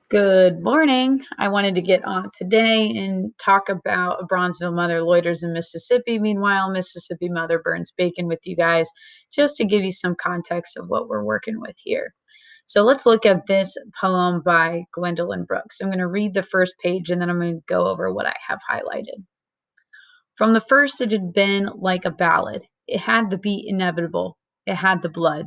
Good morning. I wanted to get on today and talk about a Bronzeville mother loiters in Mississippi. Meanwhile, Mississippi mother burns bacon with you guys, just to give you some context of what we're working with here. So let's look at this poem by Gwendolyn Brooks. I'm going to read the first page and then I'm going to go over what I have highlighted. From the first, it had been like a ballad. It had the beat inevitable. It had the blood,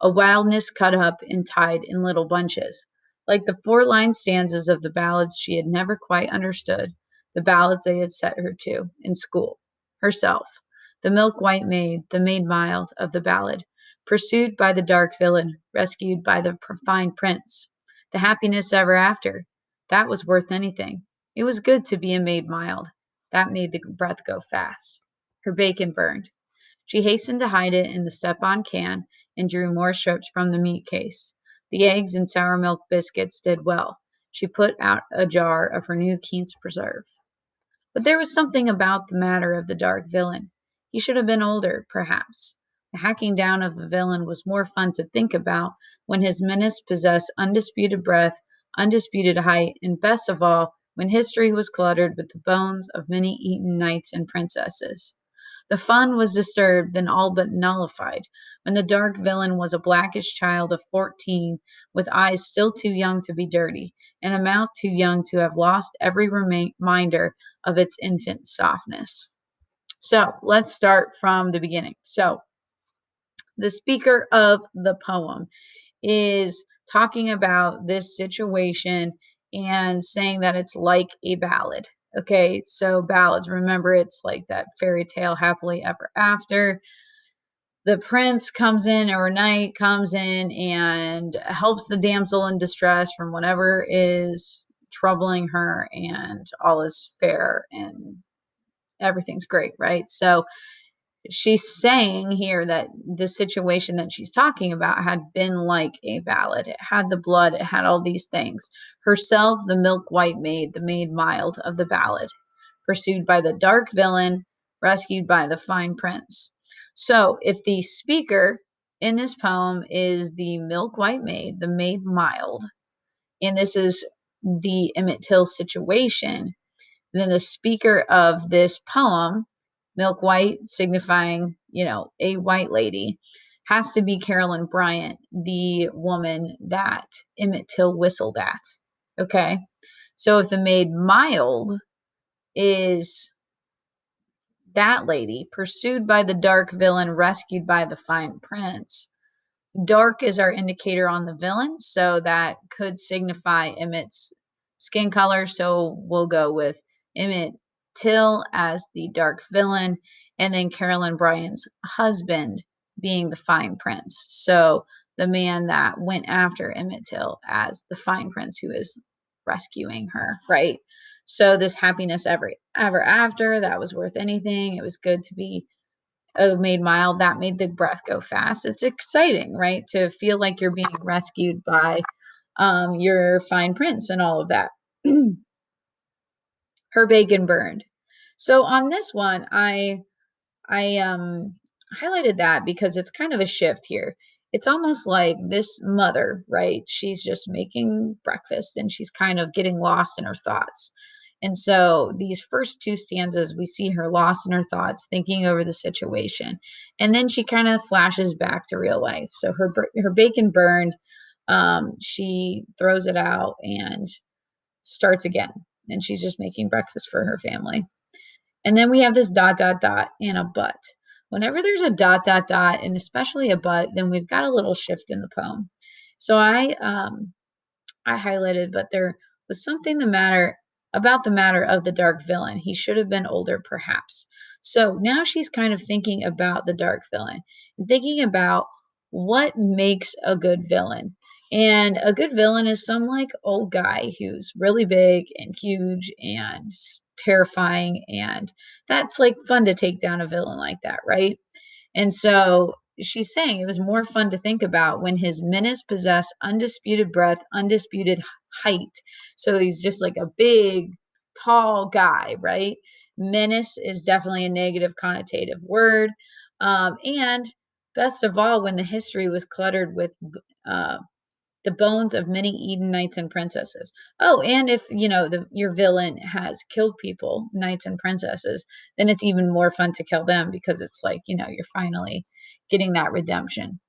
a wildness cut up and tied in little bunches. Like the four-line stanzas of the ballads she had never quite understood, the ballads they had set her to in school. Herself, the milk-white maid, the maid mild of the ballad, pursued by the dark villain, rescued by the fine prince. The happiness ever after, that was worth anything. It was good to be a maid mild. That made the breath go fast. Her bacon burned. She hastened to hide it in the step-on can and drew more strips from the meat case. The eggs and sour milk biscuits did well. She put out a jar of her new quince preserve. But there was something about the matter of the dark villain. He should have been older, perhaps. The hacking down of the villain was more fun to think about when his menace possessed undisputed breadth, undisputed height, and best of all, when history was cluttered with the bones of many eaten knights and princesses. The fun was disturbed, then all but nullified, when the dark villain was a blackish child of 14, with eyes still too young to be dirty, and a mouth too young to have lost every reminder of its infant softness. So let's start from the beginning. So the speaker of the poem is talking about this situation and saying that it's like a ballad. Okay, so ballads, remember, it's like that fairy tale happily ever after. The prince comes in, or knight comes in and helps the damsel in distress from whatever is troubling her, and all is fair and everything's great, right? So she's saying here that the situation that she's talking about had been like a ballad. It had the blood, it had all these things. Herself, the milk white maid, the maid mild of the ballad, pursued by the dark villain, rescued by the fine prince. So, if the speaker in this poem is the milk white maid, the maid mild, and this is the Emmett Till situation, then the speaker of this poem, milk white signifying, a white lady, has to be Carolyn Bryant, the woman that Emmett Till whistled at. Okay. So if the maid mild is that lady, pursued by the dark villain, rescued by the fine prince, dark is our indicator on the villain, so that could signify Emmett's skin color. So we'll go with Emmett Till as the dark villain, and then Carolyn Bryant's husband being the fine prince. So the man that went after Emmett Till as the fine prince who is rescuing her, right? So this happiness ever after, that was worth anything. It was good to be made mild, that made the breath go fast. It's exciting, right? To feel like you're being rescued by your fine prince and all of that. Her bacon burned. So on this one, I highlighted that because it's kind of a shift here. It's almost like this mother, right? She's just making breakfast and she's kind of getting lost in her thoughts. And so these first two stanzas, we see her lost in her thoughts, thinking over the situation. And then she kind of flashes back to real life. So her bacon burned. She throws it out and starts again. And she's just making breakfast for her family. And then we have this dot, dot, dot, and a but. Whenever there's a dot, dot, dot, and especially a but, then we've got a little shift in the poem. So I highlighted, but there was something the matter about the matter of the dark villain. He should have been older, perhaps. So now she's kind of thinking about the dark villain, thinking about what makes a good villain. And a good villain is some like old guy who's really big and huge and terrifying. And that's like fun to take down a villain like that, right? And so she's saying it was more fun to think about when his menace possessed undisputed breadth, undisputed height. So he's just like a big, tall guy, right? Menace is definitely a negative connotative word. And best of all, when the history was cluttered with uh, the bones of many Eden knights and princesses. Oh, and if your villain has killed people, knights and princesses, then it's even more fun to kill them because it's like, you're finally getting that redemption.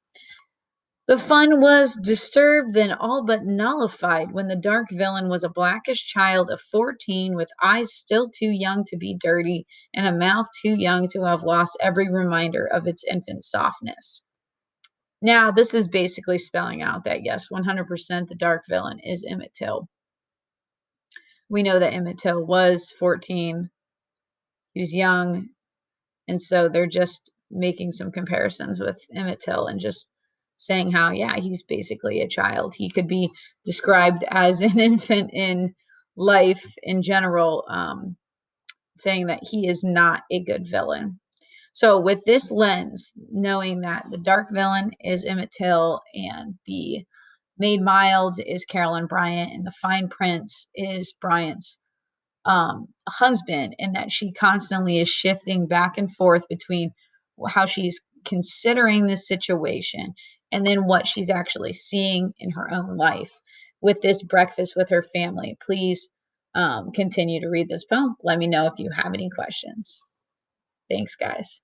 The fun was disturbed, then all but nullified when the dark villain was a blackish child of 14 with eyes still too young to be dirty and a mouth too young to have lost every reminder of its infant softness. Now, this is basically spelling out that yes, 100% the dark villain is Emmett Till. We know that Emmett Till was 14. He was young. And so they're just making some comparisons with Emmett Till and just saying how, yeah, he's basically a child. He could be described as an infant in life in general, saying that he is not a good villain. So, with this lens, knowing that the dark villain is Emmett Till and the Maid Mild is Carolyn Bryant and the Fine Prince is Bryant's husband, and that she constantly is shifting back and forth between how she's considering this situation and then what she's actually seeing in her own life with this breakfast with her family. Please continue to read this poem. Let me know if you have any questions. Thanks, guys.